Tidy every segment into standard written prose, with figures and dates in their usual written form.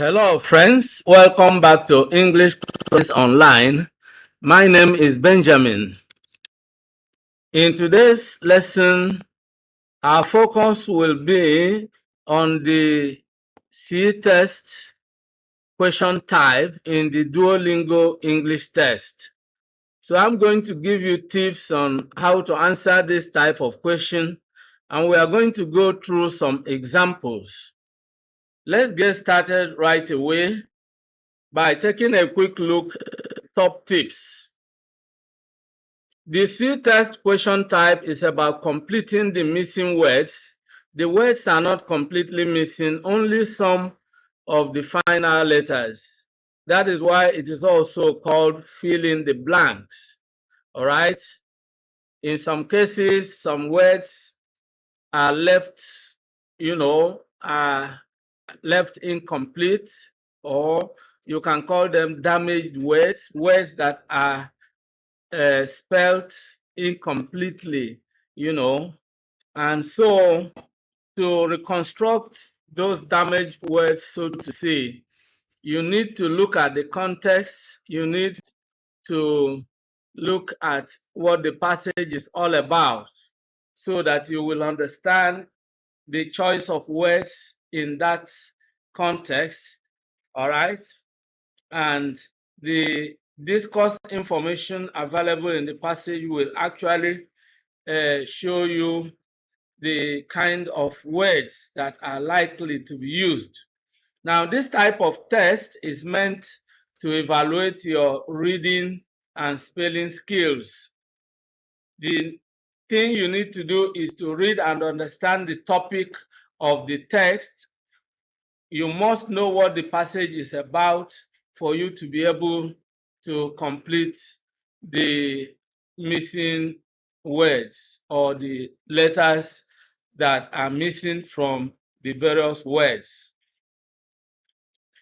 Hello, friends. Welcome back to English Class Online. My name is Benjamin. In today's lesson, our focus will be on the C test question type in the Duolingo English test. So I'm going to give you tips on how to answer this type of question, and we are going to go through some examples. Let's get started right away by taking a quick look at top tips. The C test question type is about completing the missing words. The words are not completely missing, only some of the final letters. That is why it is also called fill in the blanks. All right. In some cases, some words are left, are left incomplete, or you can call them damaged words, words that are spelled incompletely, and so to reconstruct those damaged words, so to say, you need to look at the context, you need to look at what the passage is all about so that you will understand the choice of words in that context, all right? And the discourse information available in the passage will actually show you the kind of words that are likely to be used. Now, this type of test is meant to evaluate your reading and spelling skills. The thing you need to do is to read and understand the topic of the text. You must know what the passage is about for you to be able to complete the missing words or the letters that are missing from the various words.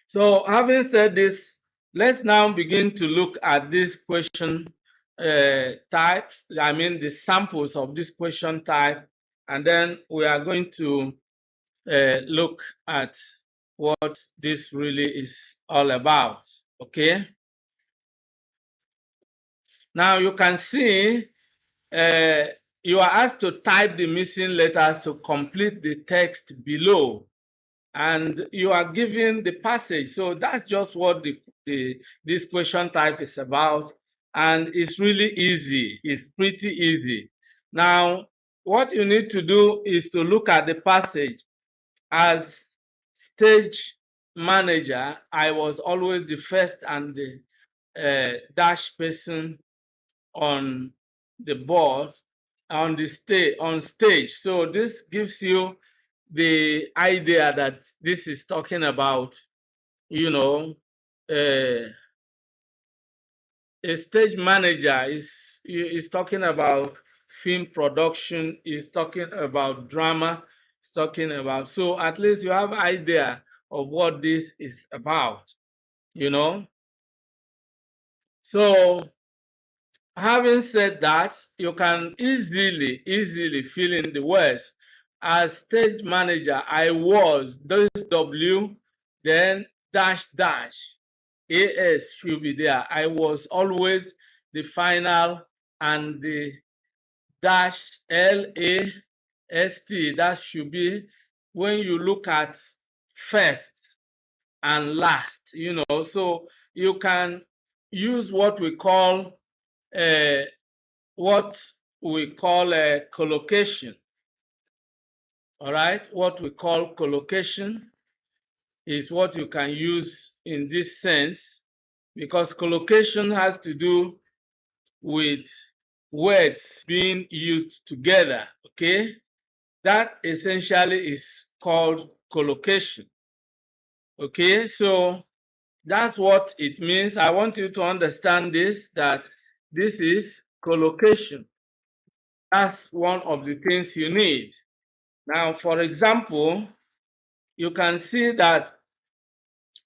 So having said this, let's now begin to look at this question types, the samples of this question type, and then we are going to look at what this really is all about, okay? Now you can see you are asked to type the missing letters to complete the text below, and you are given the passage. So that's just what this question type is about, and it's really easy. It's pretty easy. Now, what you need to do is to look at the passage. As stage manager, I was always the first and the dash person on the board, on stage. So this gives you the idea that this is talking about, a stage manager is talking about film production, is talking about drama, is talking about, so at least you have idea of what this is about, So having said that, you can easily fill in the words. As stage manager, I was this W, then dash dash. AS should be there. I was always the final, and the dash LAST, that should be when you look at first and last, So you can use what we call a collocation. All right, what we call collocation is what you can use in this sense, because collocation has to do with words being used together, okay? That essentially is called collocation, okay? So that's what it means. I want you to understand this, that this is collocation. That's one of the things you need. Now, for example, you can see that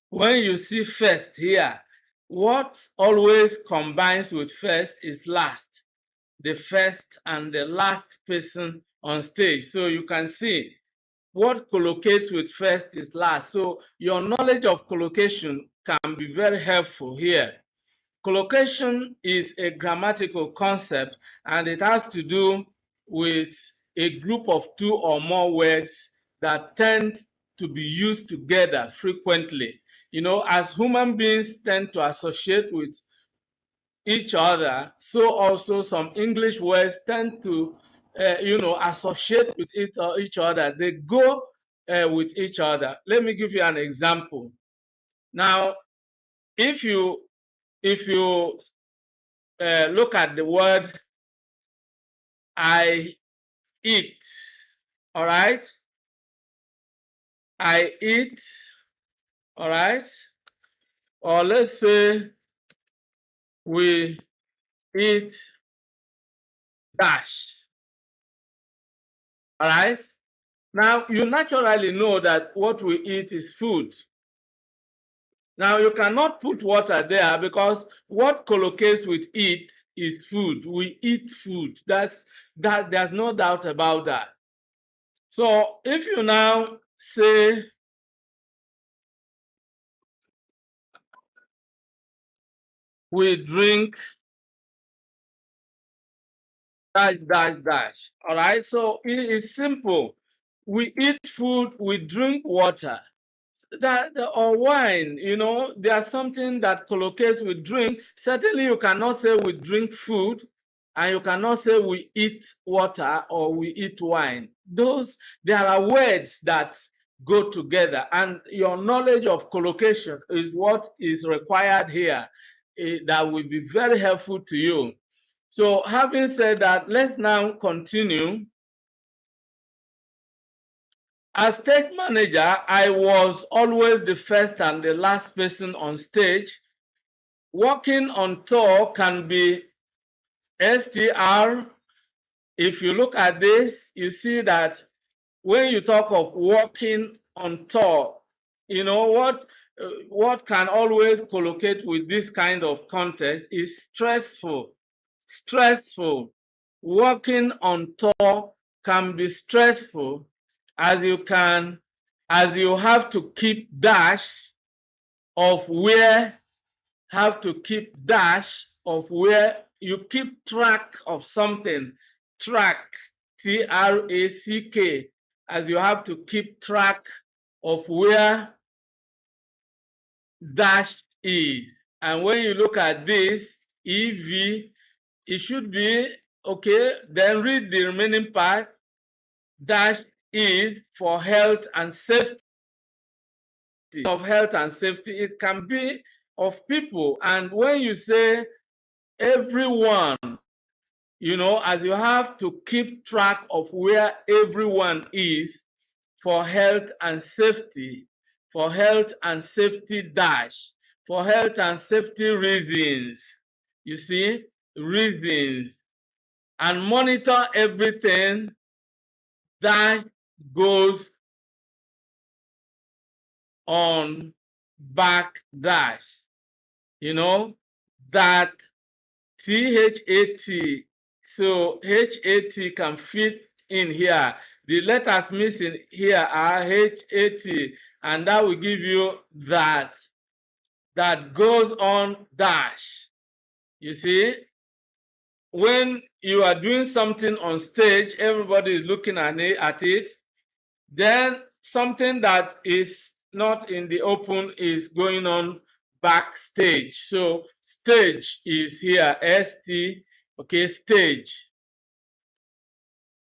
when you see first here, what always combines with first is last, the first and the last person on stage. So you can see what collocates with first is last. So your knowledge of collocation can be very helpful here. Collocation is a grammatical concept, and it has to do with a group of two or more words that tend to be used together frequently. You know, as human beings tend to associate with each other, so also some English words tend to, associate with each other. They go with each other. Let me give you an example. Now, if you look at the word I eat, all right? I eat, all right? Or let's say we eat dash, all right? Now, you naturally know that what we eat is food. Now, you cannot put water there because what collocates with eat is food. We eat food. There's no doubt about that. So if you now say we drink dash, dash, dash, all right? So it is simple. We eat food, we drink water. Or wine, you know, there's something that collocates with drink. Certainly you cannot say we drink food, and you cannot say we eat water or we eat wine. There are words that go together, and your knowledge of collocation is what is required here. That will be very helpful to you. So having said that, let's now continue. As stage manager, I was always the first and the last person on stage. Walking on tour can be STR. If you look at this, you see that when you talk of walking on tour, you know what can always collocate with this kind of context is stressful. Stressful. Walking on tour can be stressful as you have to keep dash of where you keep track of something. Track, TRACK, as you have to keep track of where dash is. And when you look at this, EV, it should be okay. Then read the remaining part. Dash is for health and safety. Of health and safety, it can be of people. And when you say everyone, you know, as you have to keep track of where everyone is for health and safety, dash, for health and safety reasons. You see, reasons. And monitor everything that goes on back dash. You know, that THAT. So HAT can fit in here. The letters missing here are HAT, and that will give you that goes on dash. You see, when you are doing something on stage, everybody is looking at it. Then something that is not in the open is going on backstage. So stage is here, ST, okay, stage.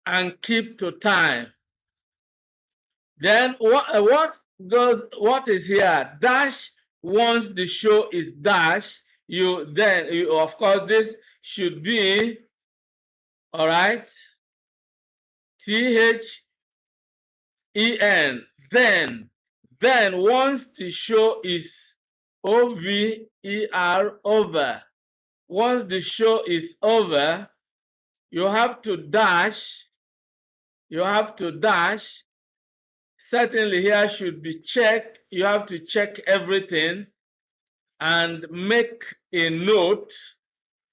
And keep to time. Then what is here? Dash. Once the show is dash, of course this should be all right. THEN. Then once the show is over. Once the show is over, you have to dash. Certainly here should be checked. You have to check everything and make a note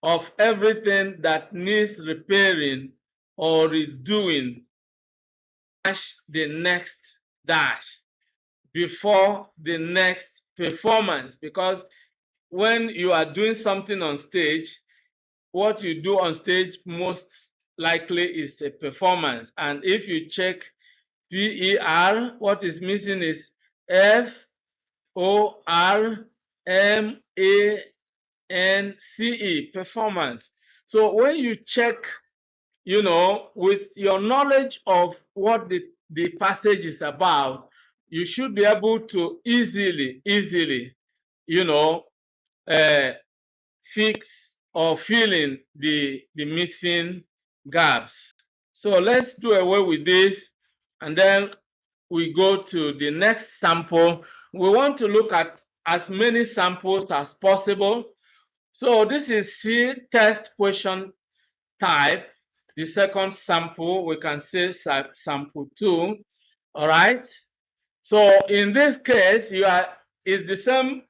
of everything that needs repairing or redoing. dash the next dash before the next performance, because when you are doing something on stage, what you do on stage most likely is a performance. And if you check PER, what is missing is FORMANCE, performance. So when you check, with your knowledge of what the passage is about, you should be able to easily, fix or fill in the missing gaps. So let's do away with this, and then we go to the next sample. We want to look at as many samples as possible. So this is C test question type. The second sample, we can say sample 2. All right. So in this case, it's the same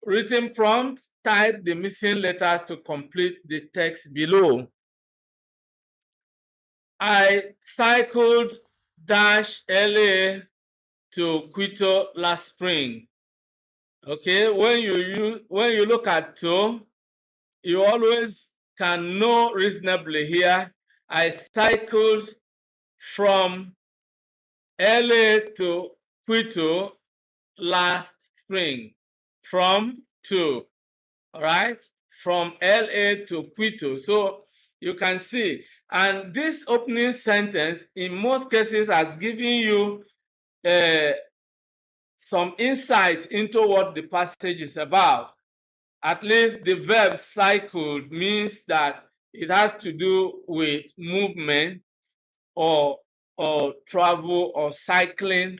written prompt. Type the missing letters to complete the text below. I cycled dash LA to Quito last spring. Okay, when you look at to, you always can know reasonably here. I cycled from LA to Quito last spring. From to, all right, from LA to Quito. So you can see, and this opening sentence in most cases has given you some insight into what the passage is about. At least the verb cycled means that it has to do with movement or travel or cycling,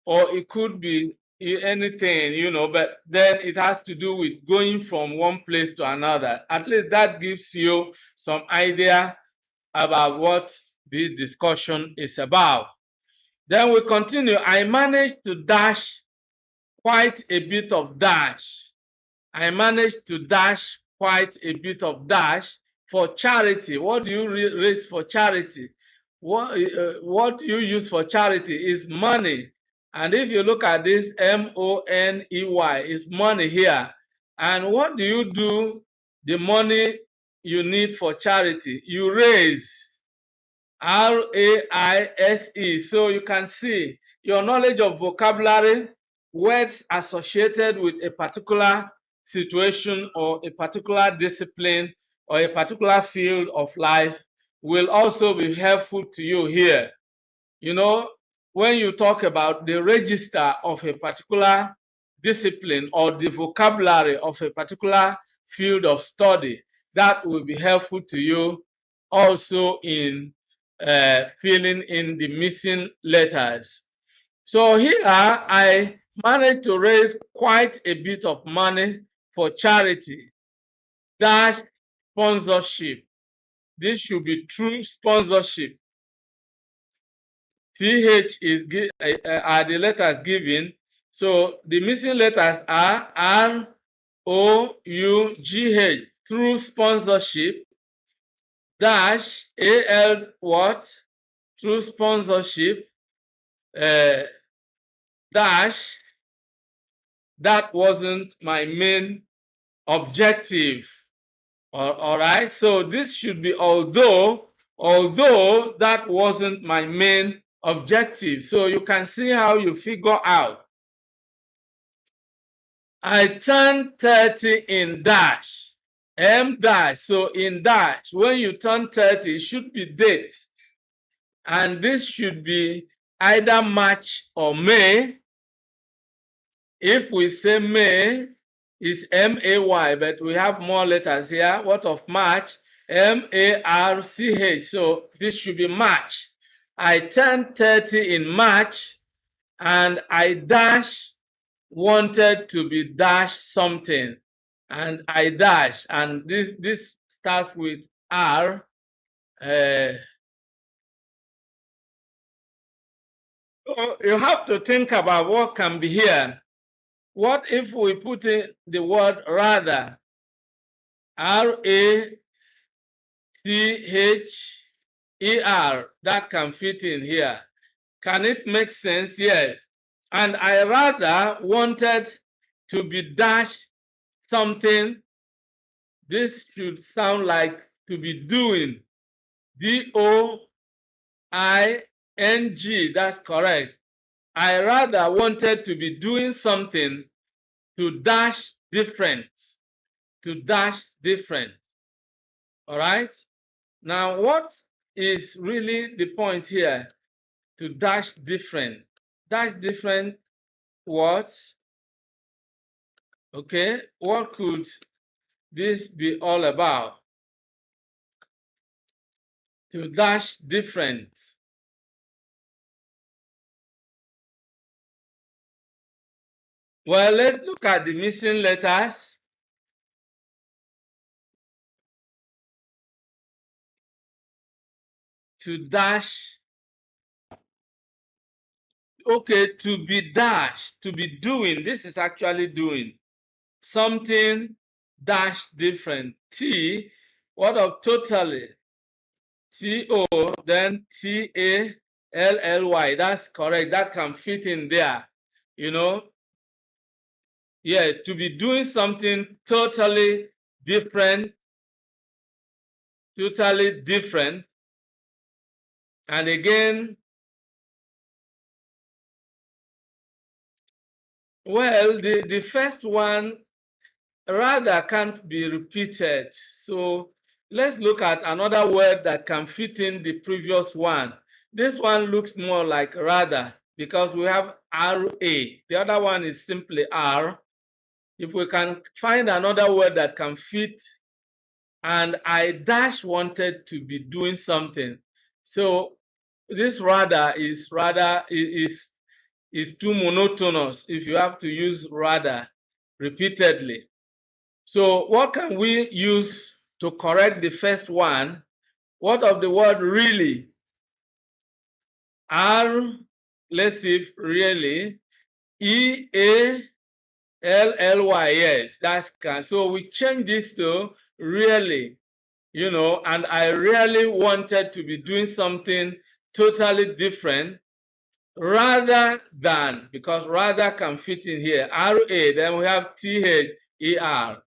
or it could be anything, but then it has to do with going from one place to another. At least that gives you some idea about what this discussion is about. Then we continue. I managed to dash quite a bit of dash. I managed to dash quite a bit of dash for charity. What do you raise for charity? What you use for charity is money. And if you look at this MONEY, is money here. And what do you do the money you need for charity? You raise. RAISE. So you can see your knowledge of vocabulary, words associated with a particular situation or a particular discipline or a particular field of life will also be helpful to you here. When you talk about the register of a particular discipline or the vocabulary of a particular field of study, that will be helpful to you also in filling in the missing letters. So here I managed to raise quite a bit of money for charity. Dash sponsorship. This should be true sponsorship. TH are the letters given. So the missing letters are ROUGH, through sponsorship. Dash AL what? Through sponsorship. Dash, that wasn't my main objective. All right, so this should be although that wasn't my main objective. So you can see how you figure out. I turned 30 in dash. M dash. So in dash, when you turn 30, it should be date. And this should be either March or May. If we say May, it's MAY, but we have more letters here. What of March? MARCH. So this should be March. I turned 30 in March, and I dash wanted to be dash something, and I dash, and this starts with R. So you have to think about what can be here. What if we put in the word rather? RACH ER that can fit in here. Can it make sense? Yes. And I rather wanted to be dash something. This should sound like to be doing. DOING. That's correct. I rather wanted to be doing something to dash different. To dash different. All right. Now, what is really the point here? To dash different. Dash different what? Okay. What could this be all about? To dash different. Well, let's look at the missing letters. To dash. Okay, to be dashed, to be doing. This is actually doing something dash different. T, what of totally? TO, then TALLY. That's correct. That can fit in there. You know, yes, to be doing something totally different, totally different. And again, well, the first one rather can't be repeated. So let's look at another word that can fit in the previous one. This one looks more like rather because we have RA. The other one is simply R. If we can find another word that can fit, and I dash wanted to be doing something. So this rather is too monotonous if you have to use rather repeatedly. So what can we use to correct the first one? What of the word really? R, let's see if really. EALLY, yes, that's can. So we change this to really, you know, and I really wanted to be doing something totally different rather than, because rather can fit in here. RA, then we have THER.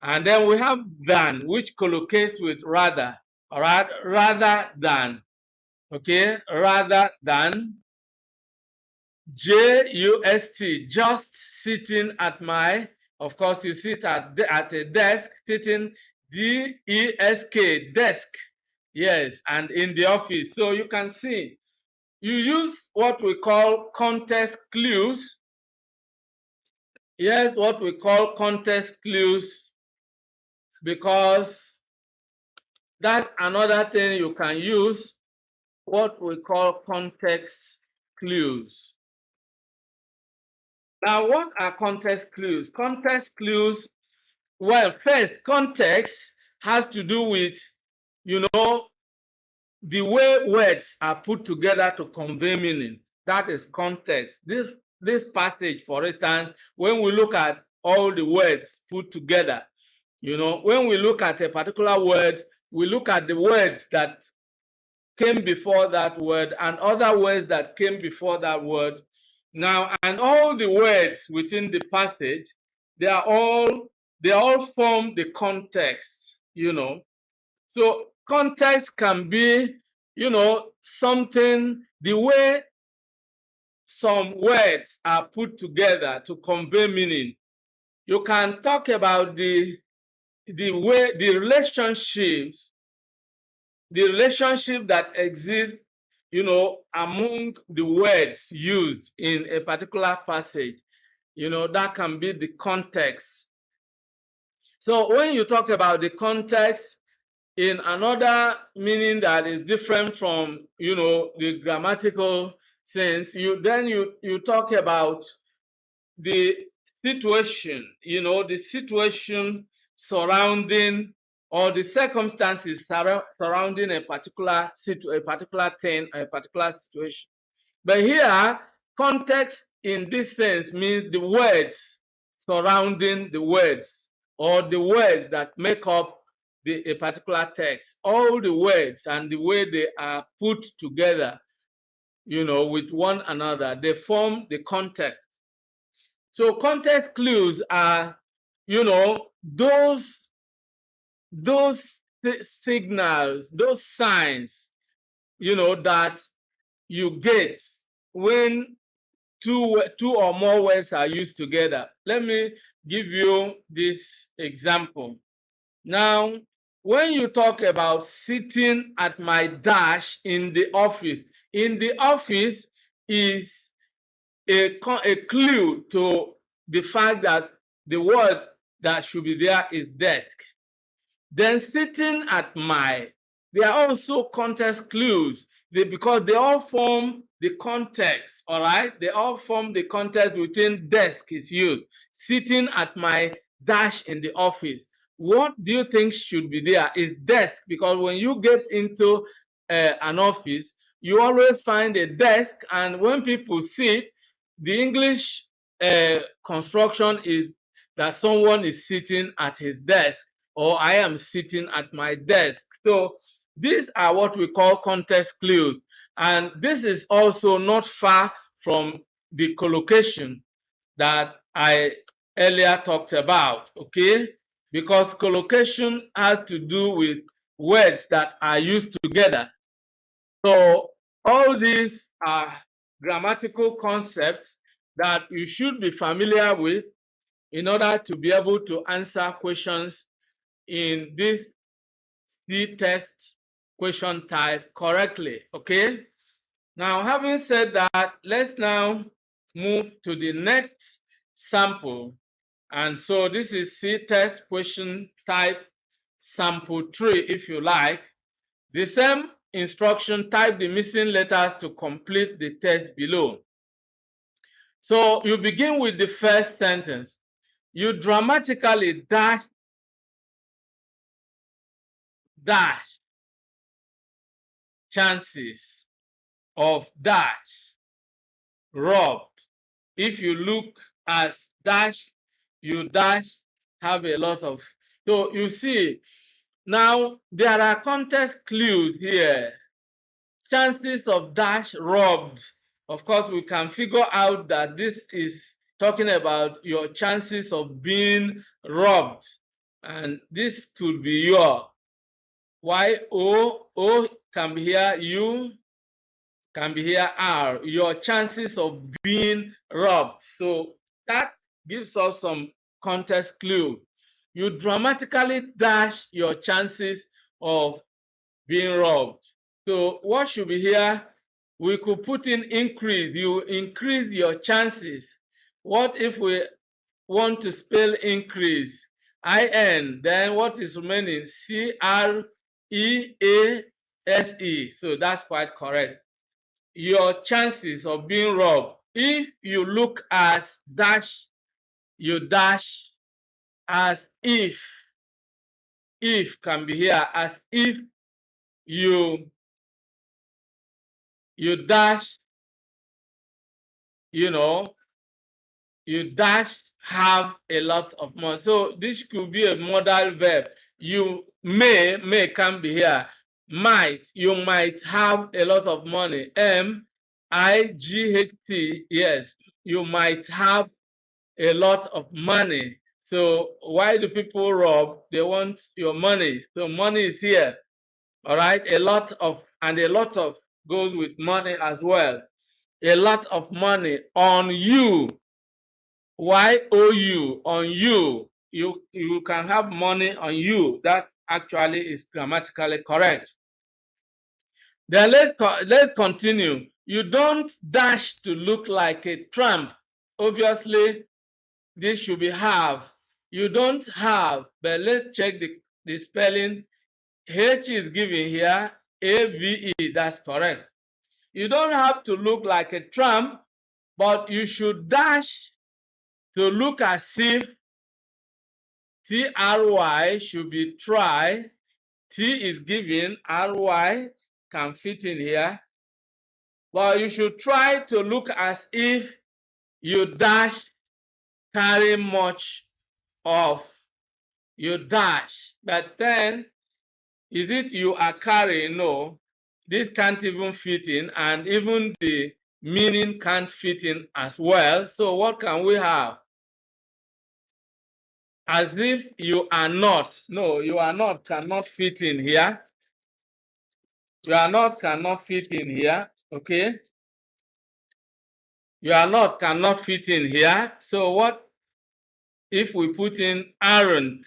And then we have than, which collocates with rather. All right, rather than. Okay, rather than. JUST, just sitting at my, of course, you sit at a desk, sitting, DESK, desk. Yes, and in the office. So you can see, you use what we call context clues. Yes, what we call context clues, because that's another thing you can use, what we call context clues. Now, what are context clues? Context clues, well, first, context has to do with, you know, the way words are put together to convey meaning. That is context. This passage, for instance, when we look at all the words put together, you know, when we look at a particular word, we look at the words that came before that word and other words that came before that word. Now, and all the words within the passage, they all form the context, you know. So context can be, you know, something, the way some words are put together to convey meaning. You can talk about the way, the relationship that exists, you know, among the words used in a particular passage. You know, that can be the context. So when you talk about the context in another meaning that is different from, you know, the grammatical sense, you talk about the situation, you know, the situation surrounding, or the circumstances surrounding a particular thing, a particular situation. But here, context in this sense means the words surrounding the words, or the words that make up a particular text. All the words and the way they are put together, with one another, they form the context. So context clues are, those signals, those signs, that you get when two or more words are used together. Let me give you this example. Now, when you talk about sitting at my dash in the office is a clue to the fact that the word that should be there is desk. Then sitting at my, they are also context clues because they all form the context, all right? They all form the context within desk is used. Sitting at my dash in the office. What do you think should be there is desk, because when you get into an office, you always find a desk, and when people sit, the English construction is that someone is sitting at his desk, or I am sitting at my desk. So these are what we call context clues. And this is also not far from the collocation that I earlier talked about, okay? Because collocation has to do with words that are used together. So all these are grammatical concepts that you should be familiar with in order to be able to answer questions in this C test question type correctly. Okay. Now, having said that, let's now move to the next sample. And so this is C test question type sample 3, if you like. The same instruction, type the missing letters to complete the test below. So you begin with the first sentence. You dramatically dash chances of dash robbed. If you look as dash, you dash have a lot of. So you see, now there are context clues here. Chances of dash robbed. Of course, we can figure out that this is talking about your chances of being robbed. And this could be your O can be here, U can be here, R, your chances of being robbed. So that gives us some context clue. You dramatically dash your chances of being robbed. So what should be here? We could put in increase. You increase your chances. What if we want to spell increase? IN, then what is remaining? CREASE. So that's quite correct. Your chances of being robbed. If you look as dash, you dash as if. If can be here as if you dash, you dash have a lot of money. So this could be a modal verb. You may can be here. Might, you might have a lot of money. MIGHT, yes, you might have a lot of money. So why do people rob? They want your money. So money is here. All right, a lot of goes with money as well. A lot of money on you. YOU, on you. You can have money on you. That actually is grammatically correct. Then let's continue. You don't dash to look like a tramp. Obviously, this should be have. You don't have, but let's check the spelling. H is given here, AVE, that's correct. You don't have to look like a tramp, but you should dash to look as if. TRY should be try. T is given, RY can fit in here. But you should try to look as if you dash carry much of. You dash. But then Is it you are carrying? No, this can't even fit in, and even the meaning can't fit in as well. So what can we have? As if you are not. No, you are not cannot fit in here. You are not cannot fit in here. Okay. You are not cannot fit in here. So what if we put in aren't?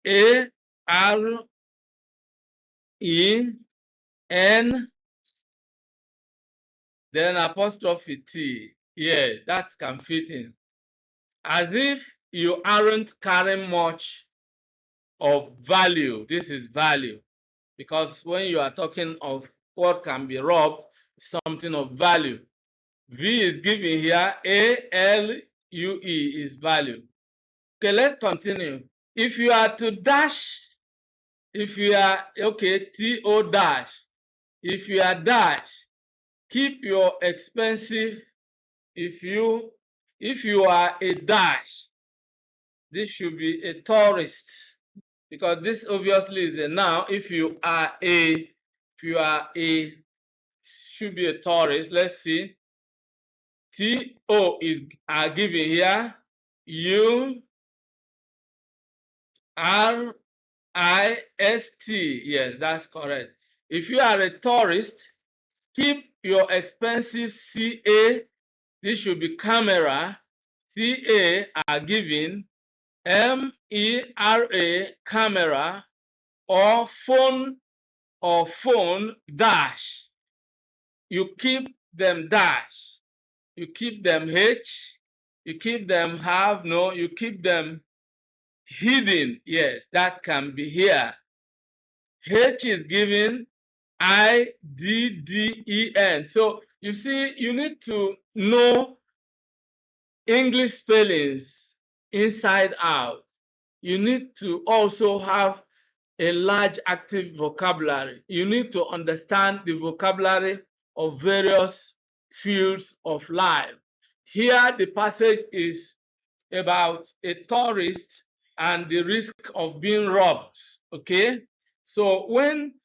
A-R-E-N, then apostrophe T. Yes, that can fit in. As if you aren't carrying much of value. This is value. Because when you are talking of what can be robbed, something of value. V is given here. A-L-U-E is value. Okay, let's continue. If you are to dash, if you are, okay, T-O dash. If you are dash, keep your expensive. If you are a dash, this should be a tourist, because this obviously is a noun. If you are a, should be a tourist. Let's see. T-O is are given here. U-R-I-S-T. Yes, that's correct. If you are a tourist, keep your expensive CA. This should be camera. CA are given. MERA, camera, or phone dash. You keep them dash. You keep them H. You keep them have. No, you keep them hidden. Yes, that can be here. H is given. IDDEN. So you see, you need to know English spellings inside out. You need to also have a large active vocabulary. You need to understand the vocabulary of various fields of life. Here, the passage is about a tourist and the risk of being robbed. Okay, so when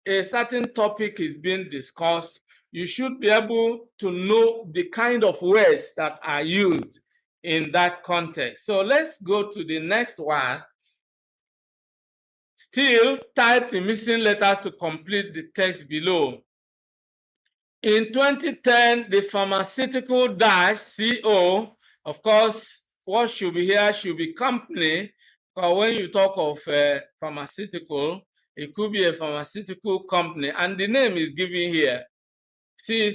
a certain topic is being discussed, you should be able to know the kind of words that are used in that context. So let's go to the next one. Still, type the missing letters to complete the text below. In 2010, the pharmaceutical CO, of course, what should be here should be company, because when you talk of pharmaceutical, it could be a pharmaceutical company, and the name is given here. See,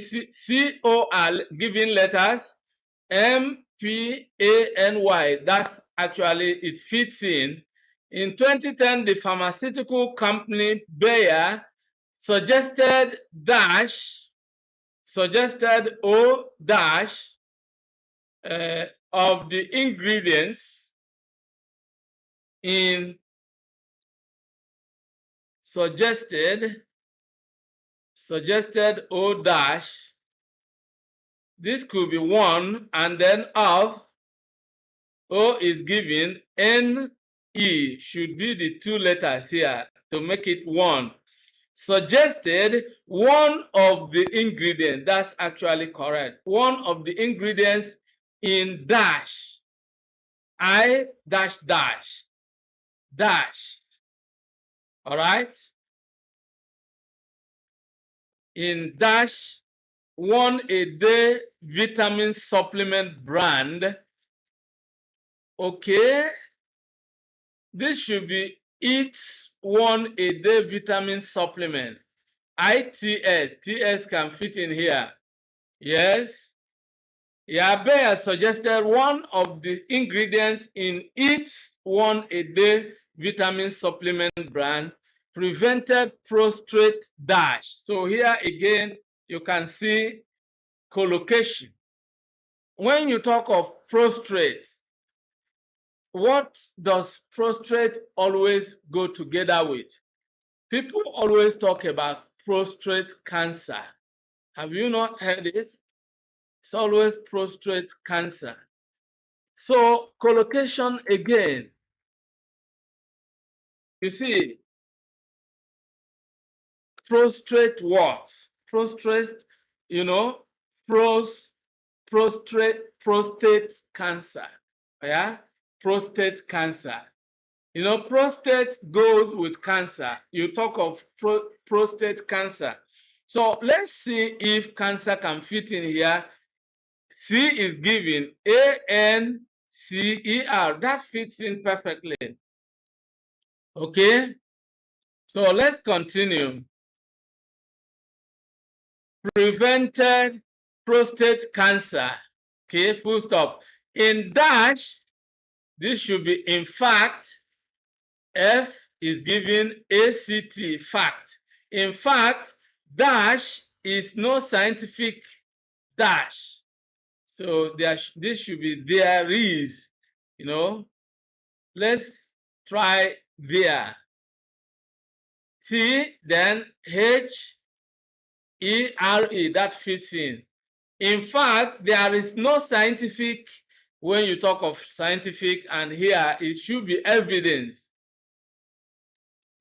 CO are given letters, MPANY, that's actually, it fits in. In 2010, the pharmaceutical company Bayer suggested O dash of the ingredients in suggested O dash. This could be one, and then of O is given. NE should be the two letters here to make it one. Suggested one of the ingredients. That's actually correct. One of the ingredients in dash. I dash dash. Dash. All right. In dash, one a day vitamin supplement brand. Okay. This should be eats one a day vitamin supplement. ITS. TS can fit in here. Yes. Bayer suggested one of the ingredients in each one a day vitamin supplement brand prevented prostrate dash. So here again, you can see collocation. When you talk of prostrate, what does prostrate always go together with? People always talk about prostate cancer. Have you not heard it? It's always prostate cancer. So collocation again. You see, prostrate what? Prostrate, you know, prostate cancer. Yeah, prostate cancer. You know, prostate goes with cancer. You talk of prostate cancer. So let's see if cancer can fit in here. C is given ANCER. That fits in perfectly. Okay, so let's continue. Prevented prostate cancer. Okay, full stop. In dash, this should be in fact. F is given ACT, fact. In fact, dash is no scientific dash. So this should be there is, you know. Let's try there. T, then H, E, R, E, that fits in. In fact, there is no scientific, when you talk of scientific, and here it should be evidence.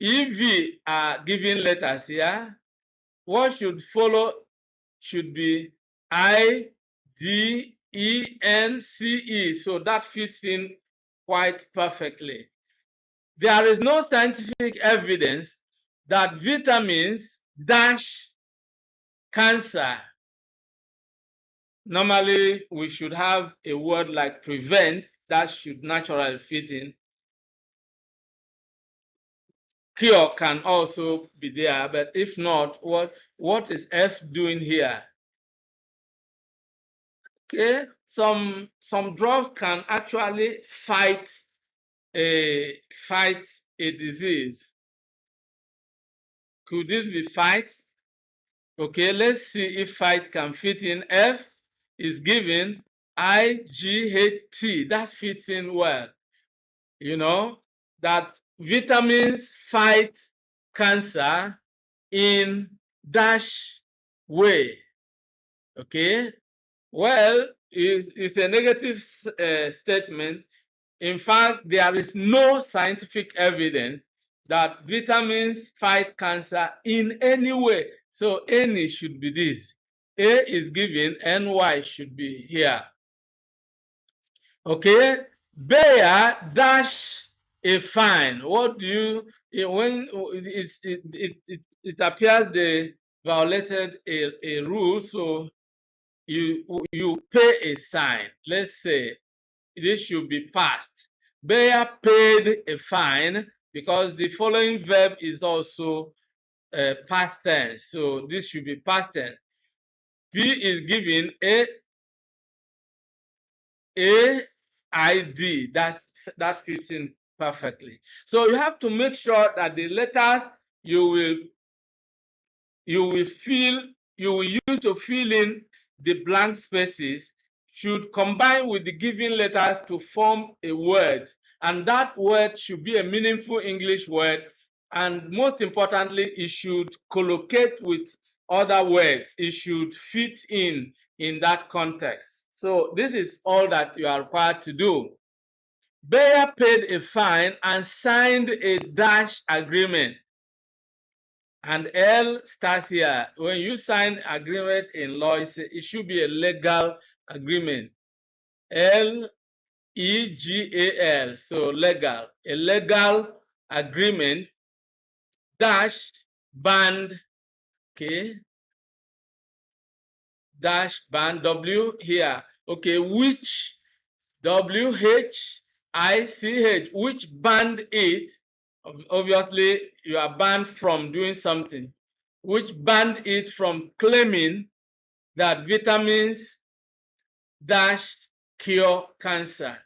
EV are given letters here. What should follow should be I, D, E, N, C, E. So that fits in quite perfectly. There is no scientific evidence that vitamins dash cancer. Normally, we should have a word like prevent that should naturally fit in. Cure can also be there, but if not, what is F doing here? Okay, some drugs can actually fight a disease. Could this be fight? Okay, let's see if fight can fit in. F is given IGHT. That fits in well. You know that vitamins fight cancer in dash way. Okay, well, it's a negative statement. In fact, there is no scientific evidence that vitamins fight cancer in any way. So any should be this. A is given, NY should be here. Okay, Bayer dash a fine. What do you, when it appears they violated a rule, so you pay a sign. Let's say this should be past. Bayer paid a fine because the following verb is also past tense. So this should be past tense. B is given AID. That fits in perfectly. So you have to make sure that the letters you will use to fill in the blank spaces should combine with the given letters to form a word, and that word should be a meaningful English word, and most importantly, it should collocate with other words. It should fit in that context. So this is all that you are required to do. Bayer paid a fine and signed a dash agreement. And L starts here. When you sign agreement in law, it should be a legal agreement. Legal. So legal. A legal agreement dash band. Okay. Dash band W here. Okay. Which WHICH, which banned it. Obviously, you are banned from doing something, which banned it from claiming that vitamins dash cure cancer.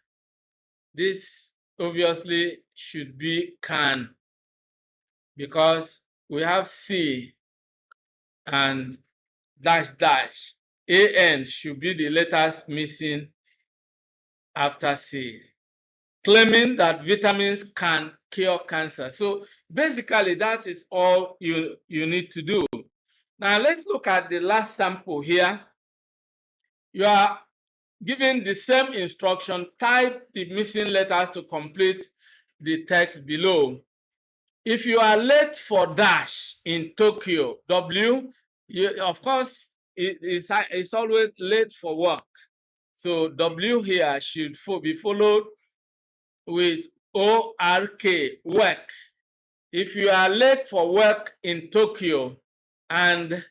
This obviously should be can, because we have C and dash dash. AN should be the letters missing after C, claiming that vitamins can cure cancer. So basically, that is all you need to do. Now let's look at the last sample here. You are given the same instruction. Type the missing letters to complete the text below. If you are late for dash in Tokyo, W, of course, it's always late for work. So W here should be followed with ORK, work. If you are late for work in Tokyo and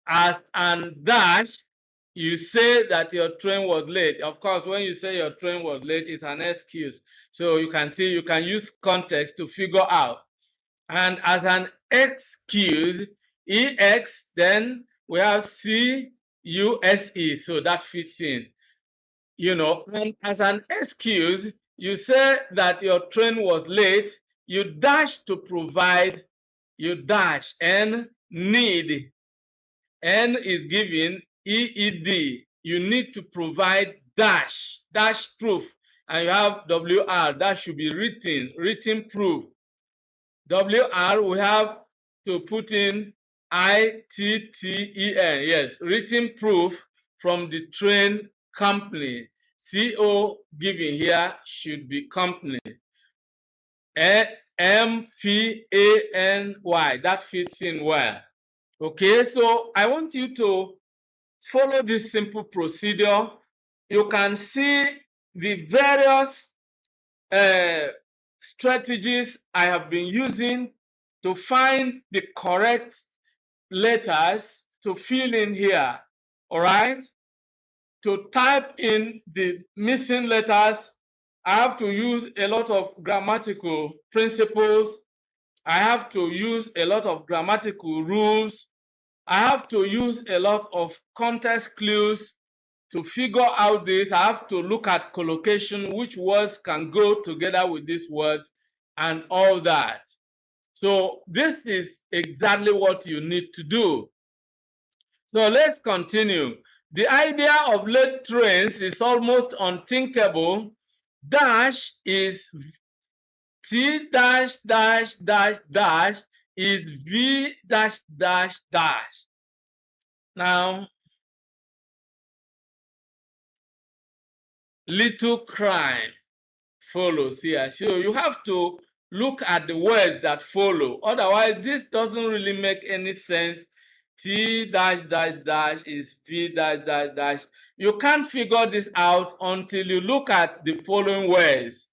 as and dash, you say that your train was late. Of course, when you say your train was late, it's an excuse. So you can see, you can use context to figure out. And as an excuse, EX, then we have CUSE. So that fits in. You know, and as an excuse, you say that your train was late, you dash to provide, you dash, and need. N is given, EED. You need to provide dash proof. And you have WR, that should be written proof. WR, we have to put in ITTEN, yes, written proof from the train company. CO given here should be company. MPANY, that fits in well. Okay, so I want you to follow this simple procedure. You can see the various strategies I have been using to find the correct letters to fill in here. All right, to type in the missing letters, I have to use a lot of grammatical principles. I have to use a lot of grammatical rules. I have to use a lot of context clues to figure out this. I have to look at collocation, which words can go together with these words, and all that. So this is exactly what you need to do. So let's continue. The idea of late trains is almost unthinkable. Dash is T dash dash dash dash is V dash dash dash. Now, little crime follows here. So you have to look at the words that follow. Otherwise, this doesn't really make any sense. T dash dash dash is V dash dash dash. You can't figure this out until you look at the following words.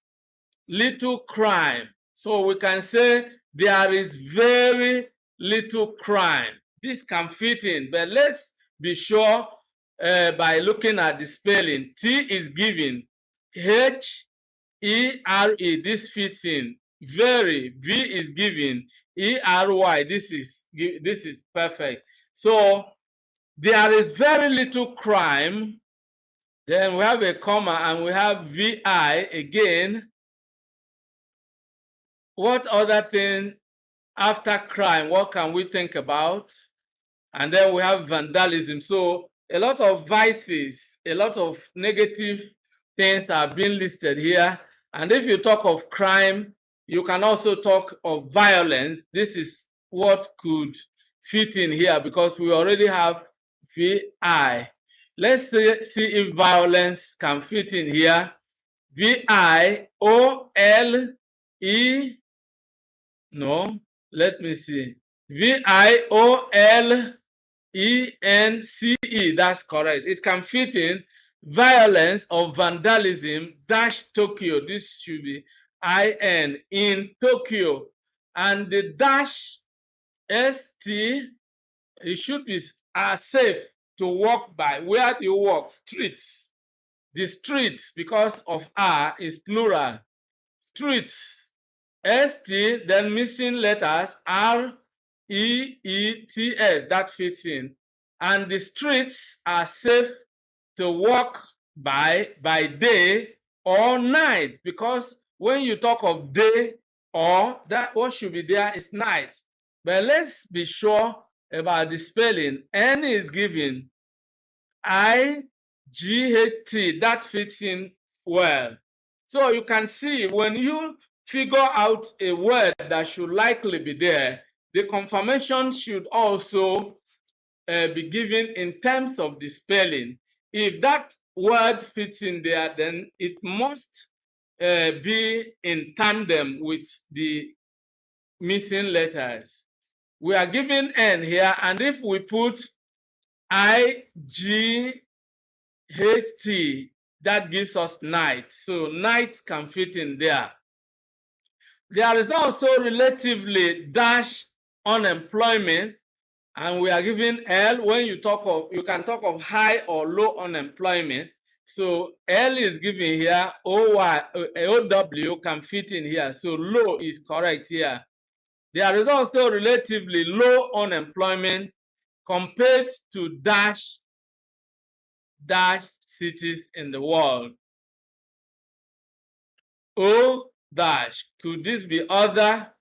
Little crime. So we can say there is very little crime. This can fit in, but let's be sure by looking at the spelling. T is given. H-E-R-E, this fits in. Very, V is given. E-R-Y, this is perfect. So there is very little crime. Then we have a comma and we have VI again. What other thing after crime, what can we think about? And then we have vandalism. So a lot of vices, a lot of negative things are being listed here. And if you talk of crime, you can also talk of violence. This is what could fit in here because we already have VI. Let's see if violence can fit in here. VIOLE. No, let me see. VIOLENCE, that's correct. It can fit in violence or vandalism dash Tokyo. This should be IN in Tokyo. And the dash ST, it should be safe to walk by. Where do you walk? Streets. The streets, because of R, is plural. Streets. ST, then missing letters REETS, that fits in. And the streets are safe to walk by day or night, because when you talk of day or that, what should be there is night. But let's be sure about the spelling. N is given. IGHT, that fits in well. So you can see when you figure out a word that should likely be there, the confirmation should also be given in terms of the spelling. If that word fits in there, then it must be in tandem with the missing letters. We are given N here, and if we put IGHT, that gives us night. So night can fit in there. There is also relatively dash unemployment, and we are given L. When you can talk of high or low unemployment. So L is given here, OW can fit in here. So low is correct here. There is also relatively low unemployment compared to dash cities in the world. O dash, could this be other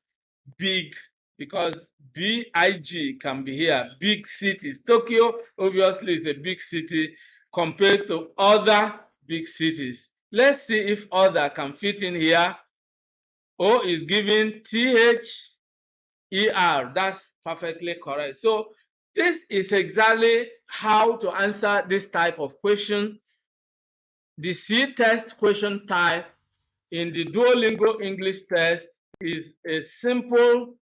big? Because BIG can be here, big cities. Tokyo obviously is a big city compared to other big cities. Let's see if other can fit in here. O is given THER. That's perfectly correct. So this is exactly how to answer this type of question. The C test question type in the Duolingo English test is a simple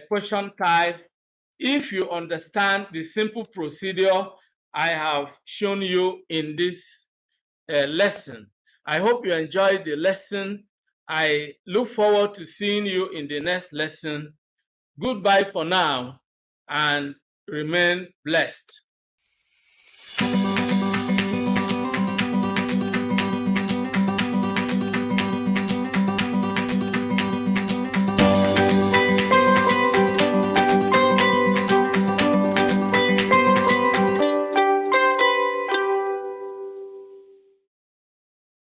question type. If you understand the simple procedure I have shown you in this lesson. I hope you enjoyed the lesson. I look forward to seeing you in the next lesson. Goodbye for now and remain blessed.